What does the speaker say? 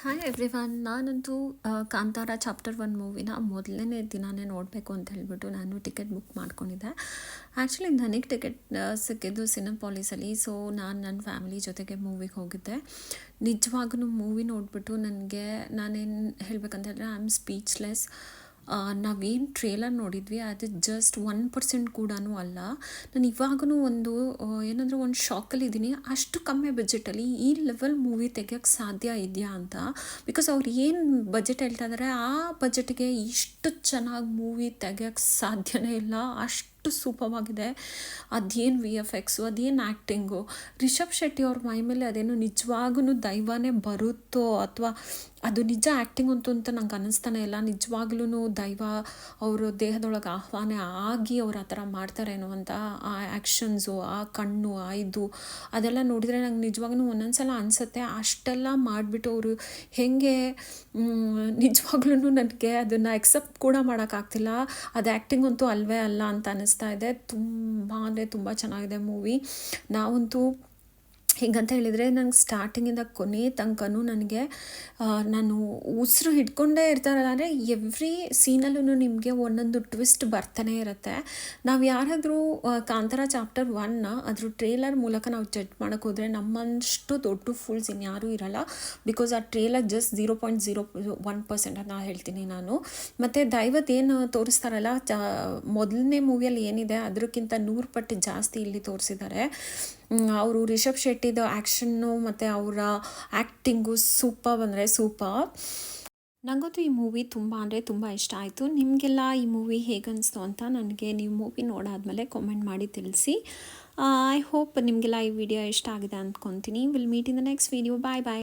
Hi everyone. ನಾನಂತೂ Kantara chapter 1 ಮೂವಿನ ಮೊದಲನೇ ದಿನಾನೇ ನೋಡಬೇಕು ಅಂತ ಹೇಳ್ಬಿಟ್ಟು ನಾನು ಟಿಕೆಟ್ ಬುಕ್ ಮಾಡ್ಕೊಂಡಿದ್ದೆ. ಆ್ಯಕ್ಚುಲಿ ನನಗೆ ಟಿಕೆಟ್ ಸಿಕ್ಕಿದ್ದು ಸಿನಿಪಾಲಿಸಲ್ಲಿ. ಸೊ ನಾನು ನನ್ನ ಫ್ಯಾಮಿಲಿ ಜೊತೆಗೆ ಮೂವಿಗೆ ಹೋಗಿದ್ದೆ. ನಿಜವಾಗೂ ಮೂವಿ ನೋಡಿಬಿಟ್ಟು ನನಗೆ ನಾನೇನು ಹೇಳಬೇಕಂತ ಹೇಳಿದ್ರೆ ಐ ಆಮ್ ಸ್ಪೀಚ್ಲೆಸ್. ನಾವೇನು ಟ್ರೇಲರ್ ನೋಡಿದ್ವಿ ಅದು ಜಸ್ಟ್ 1% ಕೂಡ ಅಲ್ಲ. ನಾನು ಇವಾಗೂ ಏನಂದರೆ ಒಂದು ಶಾಕಲ್ಲಿದ್ದೀನಿ. ಅಷ್ಟು ಕಮ್ಮಿ ಬಜೆಟಲ್ಲಿ ಈ ಲೆವೆಲ್ ಮೂವಿ ತೆಗಿಯೋಕ್ಕೆ ಸಾಧ್ಯ ಇದೆಯಾ ಅಂತ. ಬಿಕಾಸ್ ಅವ್ರು ಏನು ಬಜೆಟ್ ಹೇಳ್ತಾ ಇದ್ದಾರೆ ಆ ಬಜೆಟ್ಗೆ ಇಷ್ಟು ಚೆನ್ನಾಗಿ ಮೂವಿ ತೆಗಿಯೋಕ್ಕೆ ಸಾಧ್ಯನೇ ಇಲ್ಲ. ಅಷ್ಟು ಸೂಪರ್ವಾಗಿದೆ. ಅದೇನು VFX, ಅದೇನು ಆ್ಯಕ್ಟಿಂಗು, ರಿಷಬ್ ಶೆಟ್ಟಿ ಅವ್ರ ಮೈ ಮೇಲೆ ಅದೇನು ನಿಜವಾಗೂ ದೈವನೇ ಬರುತ್ತೋ ಅಥವಾ ಅದು ನಿಜ ಆ್ಯಕ್ಟಿಂಗ್ ಅಂತ ನಂಗೆ ಅನ್ನಿಸ್ತಾನೆ ಇಲ್ಲ. ನಿಜವಾಗ್ಲೂ ದೈವ ಅವರು ದೇಹದೊಳಗೆ ಆಹ್ವಾನ ಆಗಿ ಅವ್ರು ಆ ಥರ ಮಾಡ್ತಾರೇನೋ ಅಂತ ಆ ಆ್ಯಕ್ಷನ್ಸು, ಆ ಕಣ್ಣು, ಆ ಇದು ಅದೆಲ್ಲ ನೋಡಿದರೆ ನಂಗೆ ನಿಜವಾಗ್ಲೂ ಒಂದೊಂದು ಸಲ ಅನಿಸುತ್ತೆ ಅಷ್ಟೆಲ್ಲ ಮಾಡಿಬಿಟ್ಟು ಅವರು ಹೇಗೆ ನಿಜವಾಗ್ಲೂ ನನಗೆ ಅದನ್ನು ಎಕ್ಸೆಪ್ಟ್ ಕೂಡ ಮಾಡೋಕ್ಕಾಗ್ತಿಲ್ಲ. ಅದು ಆ್ಯಕ್ಟಿಂಗ್ ಅಂತೂ ಅಲ್ವೇ ಅಲ್ಲ ಅಂತ ಅನ್ನಿಸ್ತಾ ಇದೆ. ತುಂಬ ಅಂದರೆ ತುಂಬ ಚೆನ್ನಾಗಿದೆ ಮೂವಿ. ನಾವಂತೂ ಹೀಗಂತ ಹೇಳಿದರೆ ನಂಗೆ ಸ್ಟಾರ್ಟಿಂಗಿಂದ ಕೊನೆ ತನಕನೂ ನನಗೆ ನಾನು ಉಸಿರು ಹಿಡ್ಕೊಂಡೇ ಇರ್ತಾರಲ್ಲ. ಅಂದರೆ ಎವ್ರಿ ಸೀನಲ್ಲೂ ನಿಮಗೆ ಒಂದೊಂದು ಟ್ವಿಸ್ಟ್ ಬರ್ತಾನೆ ಇರುತ್ತೆ. ನಾವು ಯಾರಾದರೂ ಕಾಂತಾರ ಚಾಪ್ಟರ್ 1 ಅದ್ರ ಟ್ರೇಲರ್ ಮೂಲಕ ನಾವು ಜಡ್ಜ್ ಮಾಡೋಕ್ಕೆ ಹೋದರೆ ನಮ್ಮಷ್ಟು ದೊಡ್ಡ ಫುಲ್ಸ್ ಇನ್ಯಾರೂ ಇರಲ್ಲ. ಬಿಕಾಸ್ ಆ ಟ್ರೇಲರ್ ಜಸ್ಟ್ 0.01% ಅಂತ ಹೇಳ್ತೀನಿ ನಾನು. ಮತ್ತು ದೈವದ ಏನು ತೋರಿಸ್ತಾರಲ್ಲ ಮೊದಲನೇ ಮೂವಿಯಲ್ಲಿ ಏನಿದೆ ಅದಕ್ಕಿಂತ 100 ಪಟ್ಟು ಜಾಸ್ತಿ ಇಲ್ಲಿ ತೋರಿಸಿದ್ದಾರೆ. ಅವರು ರಿಷಬ್ ಶೆಟ್ಟಿದು ಆ್ಯಕ್ಷನ್ನು ಮತ್ತು ಅವರ ಆ್ಯಕ್ಟಿಂಗು ಸೂಪರ್ ಅಂದರೆ ಸೂಪರ್. ನನಗಂತೂ ಈ ಮೂವಿ ತುಂಬ ಅಂದರೆ ತುಂಬ ಇಷ್ಟ ಆಯಿತು. ನಿಮಗೆಲ್ಲ ಈ ಮೂವಿ ಹೇಗನ್ನಿಸ್ತು ಅಂತ ನನಗೆ ನೀವು ಮೂವಿ ನೋಡಾದ್ಮೇಲೆ ಕಾಮೆಂಟ್ ಮಾಡಿ ತಿಳಿಸಿ. ಐ ಹೋಪ್ ನಿಮಗೆಲ್ಲ ಈ ವಿಡಿಯೋ ಇಷ್ಟ ಆಗಿದೆ ಅಂದ್ಕೊತೀನಿ. Will meet in the next video. Bye bye.